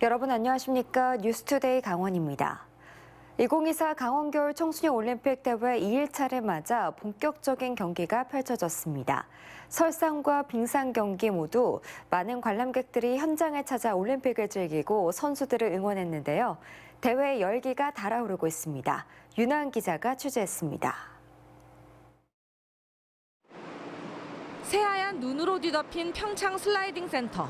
여러분 안녕하십니까? 뉴스투데이 강원입니다. 2024 강원 겨울 청소년 올림픽 대회 2일차를 맞아 본격적인 경기가 펼쳐졌습니다. 설상과 빙상 경기 모두 많은 관람객들이 현장에 찾아 올림픽을 즐기고 선수들을 응원했는데요. 대회의 열기가 달아오르고 있습니다. 윤하은 기자가 취재했습니다. 새하얀 눈으로 뒤덮인 평창 슬라이딩 센터.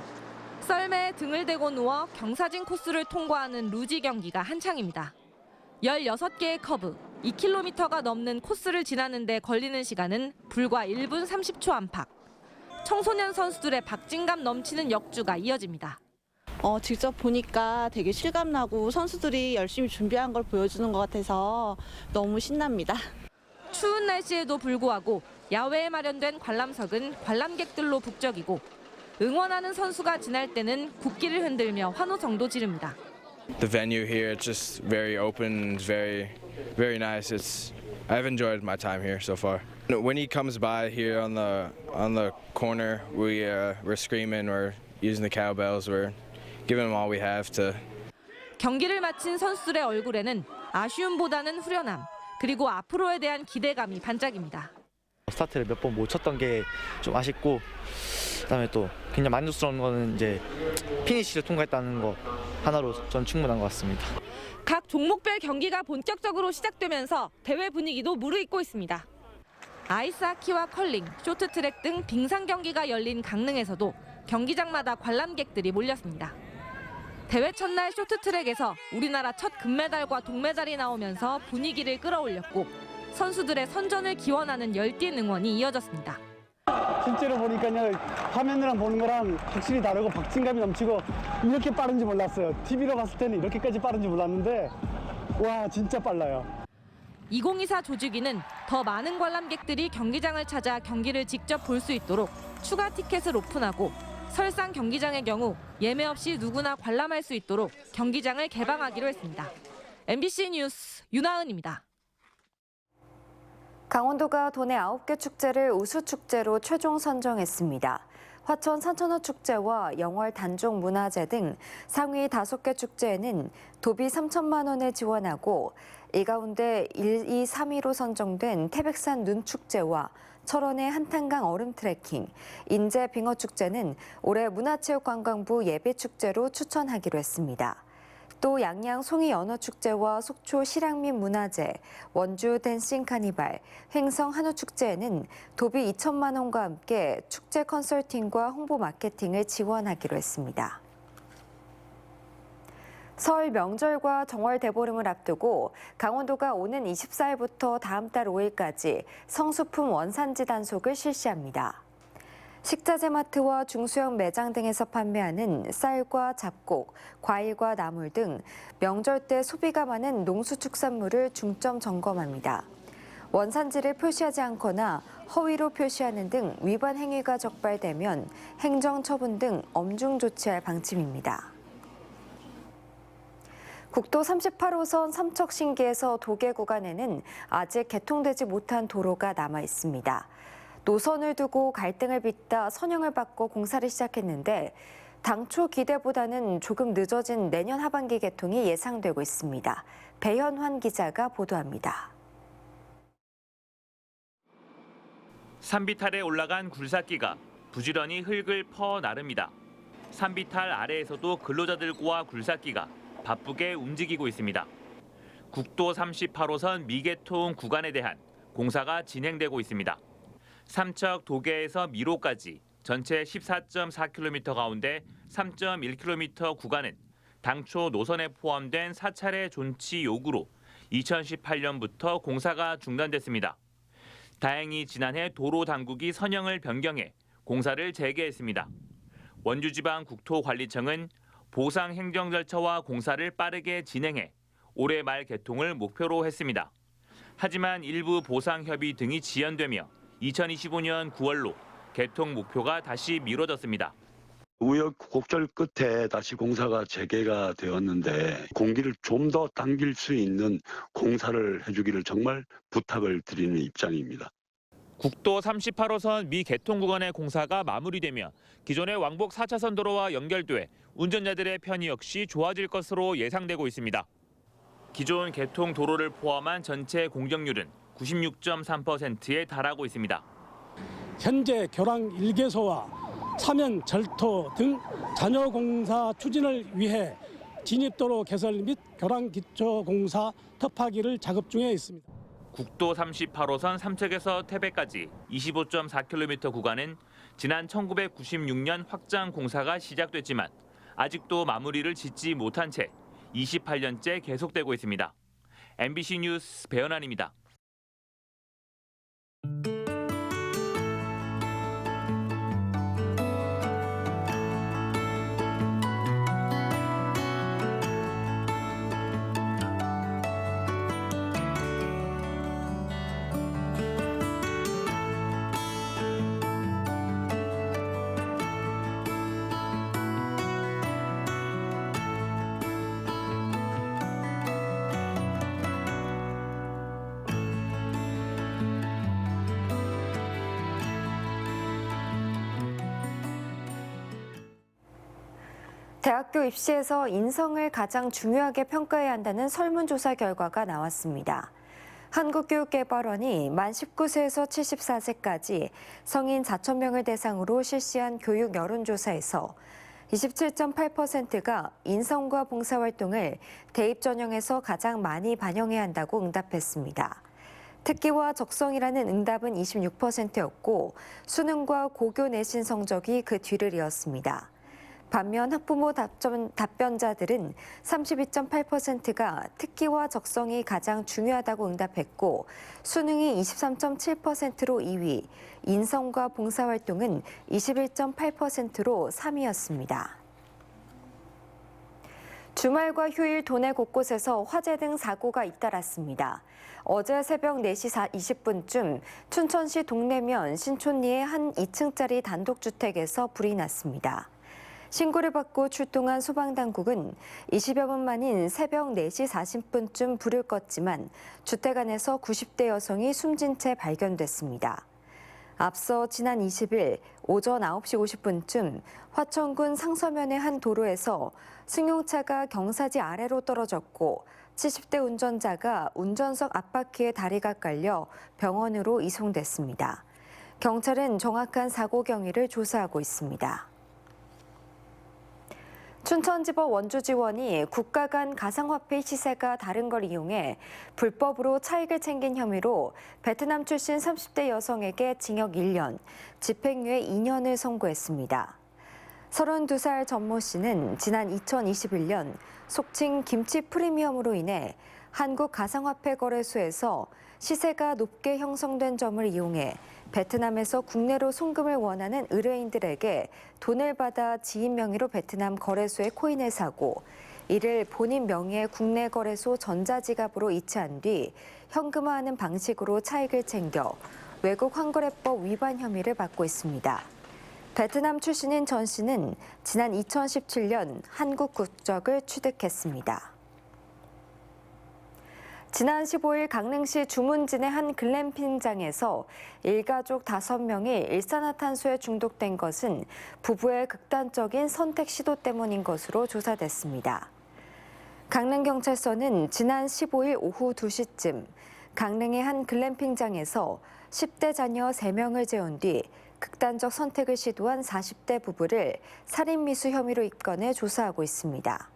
썰매에 등을 대고 누워 경사진 코스를 통과하는 루지 경기가 한창입니다. 16개의 커브, 2km가 넘는 코스를 지나는 데 걸리는 시간은 불과 1분 30초 안팎. 청소년 선수들의 박진감 넘치는 역주가 이어집니다. 직접 보니까 되게 실감나고 선수들이 열심히 준비한 걸 보여주는 것 같아서 너무 신납니다. 추운 날씨에도 불구하고 야외에 마련된 관람석은 관람객들로 북적이고 응원하는 선수가 지날 때는 국기를 흔들며 환호성도 지릅니다. The venue here it's just very open, it's very nice. I've enjoyed my time here so far. When he comes by here on the corner, we're screaming, we're using the cowbells, we're giving him all we have to. 경기를 마친 선수들의 얼굴에는 아쉬움보다는 후련함, 그리고 앞으로에 대한 기대감이 반짝입니다. 스타트를 몇 번 못 쳤던 게 좀 아쉽고, 그다음에 또 굉장히 만족스러운 거는 이제 피니시를 통과했다는 거 하나로 전 충분한 것 같습니다. 각 종목별 경기가 본격적으로 시작되면서 대회 분위기도 무르익고 있습니다. 아이스하키와 컬링, 쇼트트랙 등 빙상 경기가 열린 강릉에서도 경기장마다 관람객들이 몰렸습니다. 대회 첫날 쇼트트랙에서 우리나라 첫 금메달과 동메달이 나오면서 분위기를 끌어올렸고 선수들의 선전을 기원하는 열띤 응원이 이어졌습니다. 실제로 보니까요, 화면이랑 보는 거랑 확실히 다르고 박진감이 넘치고 이렇게 빠른지 몰랐어요. TV로 봤을 때는 이렇게까지 빠른지 몰랐는데 와 진짜 빨라요. 2024 조직위는 더 많은 관람객들이 경기장을 찾아 경기를 직접 볼 수 있도록 추가 티켓을 오픈하고 설상 경기장의 경우 예매 없이 누구나 관람할 수 있도록 경기장을 개방하기로 했습니다. MBC 뉴스 윤하은입니다. 강원도가 도내 9개 축제를 우수축제로 최종 선정했습니다. 화천 산천어 축제와 영월 단종 문화제 등 상위 5개 축제에는 도비 3천만 원을 지원하고 이 가운데 1, 2, 3위로 선정된 태백산 눈축제와 철원의 한탄강 얼음 트레킹, 인제 빙어축제는 올해 문화체육관광부 예비축제로 추천하기로 했습니다. 또 양양 송이 연어축제와 속초 실향민 문화제, 원주 댄싱 카니발, 횡성 한우축제에는 도비 2천만 원과 함께 축제 컨설팅과 홍보 마케팅을 지원하기로 했습니다. 설 명절과 정월 대보름을 앞두고 강원도가 오는 24일부터 다음 달 5일까지 성수품 원산지 단속을 실시합니다. 식자재 마트와 중소형 매장 등에서 판매하는 쌀과 잡곡, 과일과 나물 등 명절 때 소비가 많은 농수축산물을 중점 점검합니다. 원산지를 표시하지 않거나 허위로 표시하는 등 위반 행위가 적발되면 행정처분 등 엄중 조치할 방침입니다. 국도 38호선 삼척신기에서 도계 구간에는 아직 개통되지 못한 도로가 남아 있습니다. 노선을 두고 갈등을 빚다 선형을 받고 공사를 시작했는데 당초 기대보다는 조금 늦어진 내년 하반기 개통이 예상되고 있습니다. 배현환 기자가 보도합니다. 산비탈에 올라간 굴삭기가 부지런히 흙을 퍼 나릅니다. 산비탈 아래에서도 근로자들과 굴삭기가 바쁘게 움직이고 있습니다. 국도 38호선 미개통 구간에 대한 공사가 진행되고 있습니다. 삼척 도계에서 미로까지 전체 14.4km 가운데 3.1km 구간은 당초 노선에 포함된 사찰의 존치 요구로 2018년부터 공사가 중단됐습니다. 다행히 지난해 도로 당국이 선형을 변경해 공사를 재개했습니다. 원주지방국토관리청은 보상 행정 절차와 공사를 빠르게 진행해 올해 말 개통을 목표로 했습니다. 하지만 일부 보상 협의 등이 지연되며 2025년 9월로 개통 목표가 다시 미뤄졌습니다. 우여곡절 끝에 다시 공사가 재개가 되었는데 공기를 좀 더 당길 수 있는 공사를 해주기를 정말 부탁을 드리는 입장입니다. 국도 38호선 미 개통 구간의 공사가 마무리되며 기존의 왕복 4차선 도로와 연결돼 운전자들의 편의 역시 좋아질 것으로 예상되고 있습니다. 기존 개통 도로를 포함한 전체 공정률은 96.3%에 달하고 있습니다. 현재 교랑 1개소와 차면 절토 등 잔여 공사 추진을 위해 진입도로 개설 및 교랑 기초 공사 터파기를 작업 중에 있습니다. 국도 38호선 삼척에서 태백까지 25.4km 구간은 지난 1996년 확장 공사가 시작됐지만 아직도 마무리를 짓지 못한 채 28년째 계속되고 있습니다. MBC 뉴스 배현환입니다. 대학교 입시에서 인성을 가장 중요하게 평가해야 한다는 설문조사 결과가 나왔습니다. 한국교육개발원이 만 19세에서 74세까지 성인 4,000명을 대상으로 실시한 교육 여론조사에서 27.8%가 인성과 봉사활동을 대입 전형에서 가장 많이 반영해야 한다고 응답했습니다. 특기와 적성이라는 응답은 26%였고 수능과 고교 내신 성적이 그 뒤를 이었습니다. 반면 학부모 답변자들은 32.8%가 특기와 적성이 가장 중요하다고 응답했고 수능이 23.7%로 2위, 인성과 봉사활동은 21.8%로 3위였습니다. 주말과 휴일 도내 곳곳에서 화재 등 사고가 잇따랐습니다. 어제 새벽 4시 20분쯤 춘천시 동래면 신촌리의 한 2층짜리 단독주택에서 불이 났습니다. 신고를 받고 출동한 소방당국은 20여 분 만인 새벽 4시 40분쯤 불을 껐지만 주택 안에서 90대 여성이 숨진 채 발견됐습니다. 앞서 지난 20일 오전 9시 50분쯤 화천군 상서면의 한 도로에서 승용차가 경사지 아래로 떨어졌고 70대 운전자가 운전석 앞바퀴에 다리가 깔려 병원으로 이송됐습니다. 경찰은 정확한 사고 경위를 조사하고 있습니다. 춘천지법 원주지원이 국가 간 가상화폐 시세가 다른 걸 이용해 불법으로 차익을 챙긴 혐의로 베트남 출신 30대 여성에게 징역 1년, 집행유예 2년을 선고했습니다. 32살 전모 씨는 지난 2021년 속칭 김치 프리미엄으로 인해 한국 가상화폐 거래소에서 시세가 높게 형성된 점을 이용해 베트남에서 국내로 송금을 원하는 의뢰인들에게 돈을 받아 지인 명의로 베트남 거래소에 코인을 사고 이를 본인 명의의 국내 거래소 전자지갑으로 이체한 뒤 현금화하는 방식으로 차익을 챙겨 외국 환거래법 위반 혐의를 받고 있습니다. 베트남 출신인 전 씨는 지난 2017년 한국 국적을 취득했습니다. 지난 15일 강릉시 주문진의 한 글램핑장에서 일가족 5명이 일산화탄소에 중독된 것은 부부의 극단적인 선택 시도 때문인 것으로 조사됐습니다. 강릉경찰서는 지난 15일 오후 2시쯤 강릉의 한 글램핑장에서 10대 자녀 3명을 재운 뒤 극단적 선택을 시도한 40대 부부를 살인미수 혐의로 입건해 조사하고 있습니다.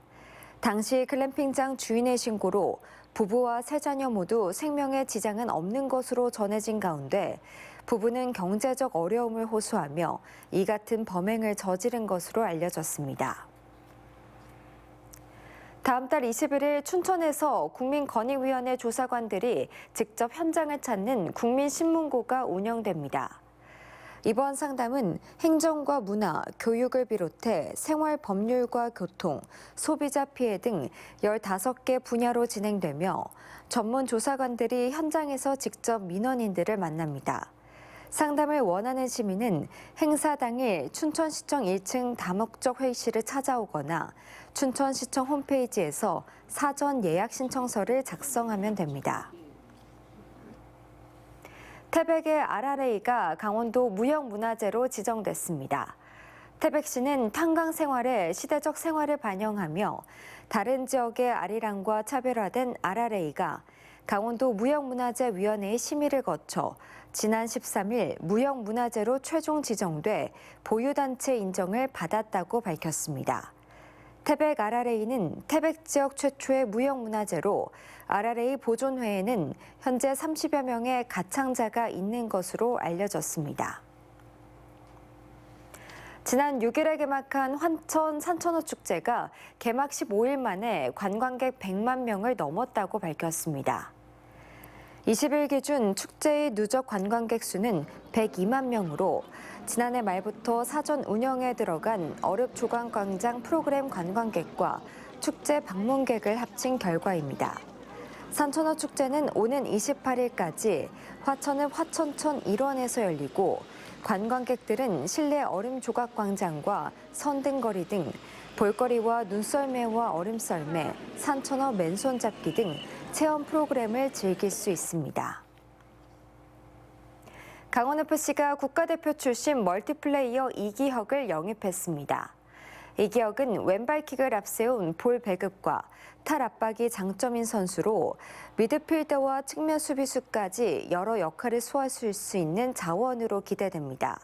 당시 글램핑장 주인의 신고로 부부와 세 자녀 모두 생명에 지장은 없는 것으로 전해진 가운데 부부는 경제적 어려움을 호소하며 이 같은 범행을 저지른 것으로 알려졌습니다. 다음 달 21일 춘천에서 국민권익위원회 조사관들이 직접 현장을 찾는 국민신문고가 운영됩니다. 이번 상담은 행정과 문화, 교육을 비롯해 생활 법률과 교통, 소비자 피해 등 15개 분야로 진행되며 전문 조사관들이 현장에서 직접 민원인들을 만납니다. 상담을 원하는 시민은 행사 당일 춘천시청 1층 다목적 회의실을 찾아오거나 춘천시청 홈페이지에서 사전 예약 신청서를 작성하면 됩니다. 태백의 RRA가 강원도 무형문화재로 지정됐습니다. 태백시는 탄광 생활의 시대적 생활을 반영하며 다른 지역의 아리랑과 차별화된 RRA가 강원도 무형문화재위원회의 심의를 거쳐 지난 13일 무형문화재로 최종 지정돼 보유단체 인정을 받았다고 밝혔습니다. 태백 RRA는 태백 지역 최초의 무형문화재로 RRA 보존회에는 현재 30여 명의 가창자가 있는 것으로 알려졌습니다. 지난 6일에 개막한 화천 산천어 축제가 개막 15일 만에 관광객 100만 명을 넘었다고 밝혔습니다. 20일 기준 축제의 누적 관광객 수는 102만 명으로 지난해 말부터 사전 운영에 들어간 어릅조각광장 프로그램 관광객과 축제 방문객을 합친 결과입니다. 산천어 축제는 오는 28일까지 화천읍 화천천 일원에서 열리고 관광객들은 실내 얼음조각광장과 선등거리 등 볼거리와 눈썰매와 얼음썰매, 산천어 맨손잡기 등 체험 프로그램을 즐길 수 있습니다. 강원FC가 국가대표 출신 멀티플레이어 이기혁을 영입했습니다. 이기혁은 왼발킥을 앞세운 볼 배급과 탈 압박이 장점인 선수로 미드필더와 측면 수비수까지 여러 역할을 소화할 수 있는 자원으로 기대됩니다.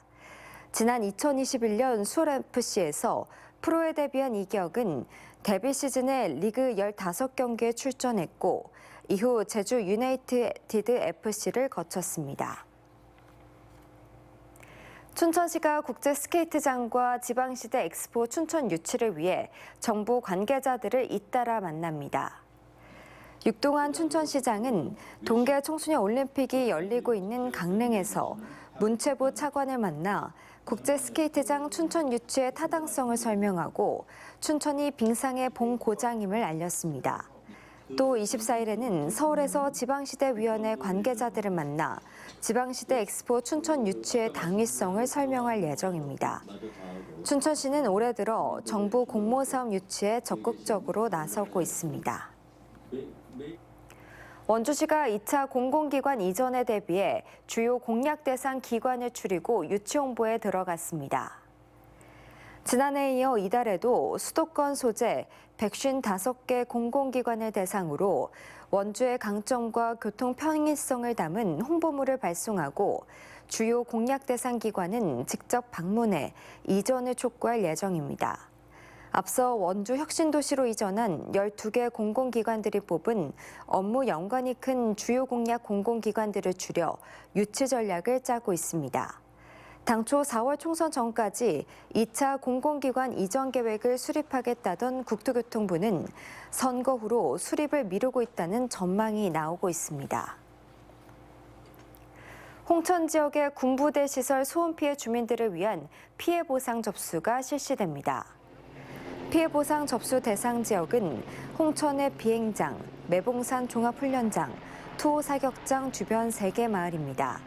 지난 2021년 수원FC에서 프로에 데뷔한 이기혁은 데뷔 시즌에 리그 15경기에 출전했고 이후 제주 유나이티드 FC를 거쳤습니다. 춘천시가 국제 스케이트장과 지방시대 엑스포 춘천 유치를 위해 정부 관계자들을 잇따라 만납니다. 육동환 춘천시장은 동계 청소년 올림픽이 열리고 있는 강릉에서 문체부 차관을 만나 국제 스케이트장 춘천 유치의 타당성을 설명하고 춘천이 빙상의 본고장임을 알렸습니다. 또 24일에는 서울에서 지방시대위원회 관계자들을 만나 지방시대 엑스포 춘천 유치의 당위성을 설명할 예정입니다. 춘천시는 올해 들어 정부 공모사업 유치에 적극적으로 나서고 있습니다. 원주시가 2차 공공기관 이전에 대비해 주요 공약 대상 기관을 추리고 유치 홍보에 들어갔습니다. 지난해에 이어 이달에도 수도권 소재 155개 공공기관을 대상으로 원주의 강점과 교통 편의성을 담은 홍보물을 발송하고 주요 공약 대상 기관은 직접 방문해 이전을 촉구할 예정입니다. 앞서 원주 혁신도시로 이전한 12개 공공기관들이 뽑은 업무 연관이 큰 주요 공약 공공기관들을 줄여 유치 전략을 짜고 있습니다. 당초 4월 총선 전까지 2차 공공기관 이전 계획을 수립하겠다던 국토교통부는 선거 후로 수립을 미루고 있다는 전망이 나오고 있습니다. 홍천 지역의 군부대 시설 소음 피해 주민들을 위한 피해 보상 접수가 실시됩니다. 피해 보상 접수 대상 지역은 홍천의 비행장, 매봉산 종합훈련장, 투호 사격장 주변 3개 마을입니다.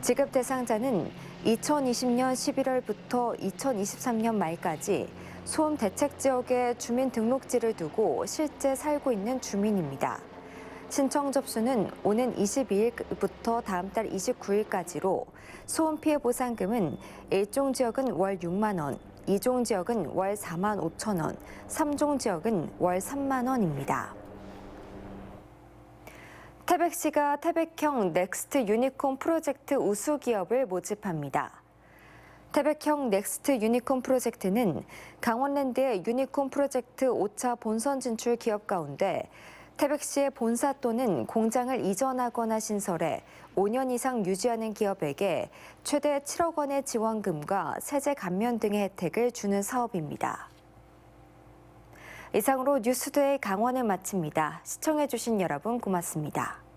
지급 대상자는 2020년 11월부터 2023년 말까지 소음 대책 지역에 주민등록지를 두고 실제 살고 있는 주민입니다. 신청 접수는 오는 22일부터 다음 달 29일까지로 소음 피해 보상금은 1종 지역은 월 6만 원, 2종 지역은 월 4만 5천 원, 3종 지역은 월 3만 원입니다. 태백시가 태백형 넥스트 유니콘 프로젝트 우수 기업을 모집합니다. 태백형 넥스트 유니콘 프로젝트는 강원랜드의 유니콘 프로젝트 5차 본선 진출 기업 가운데 태백시의 본사 또는 공장을 이전하거나 신설해 5년 이상 유지하는 기업에게 최대 7억 원의 지원금과 세제 감면 등의 혜택을 주는 사업입니다. 이상으로 뉴스데이 강원을 마칩니다. 시청해주신 여러분 고맙습니다.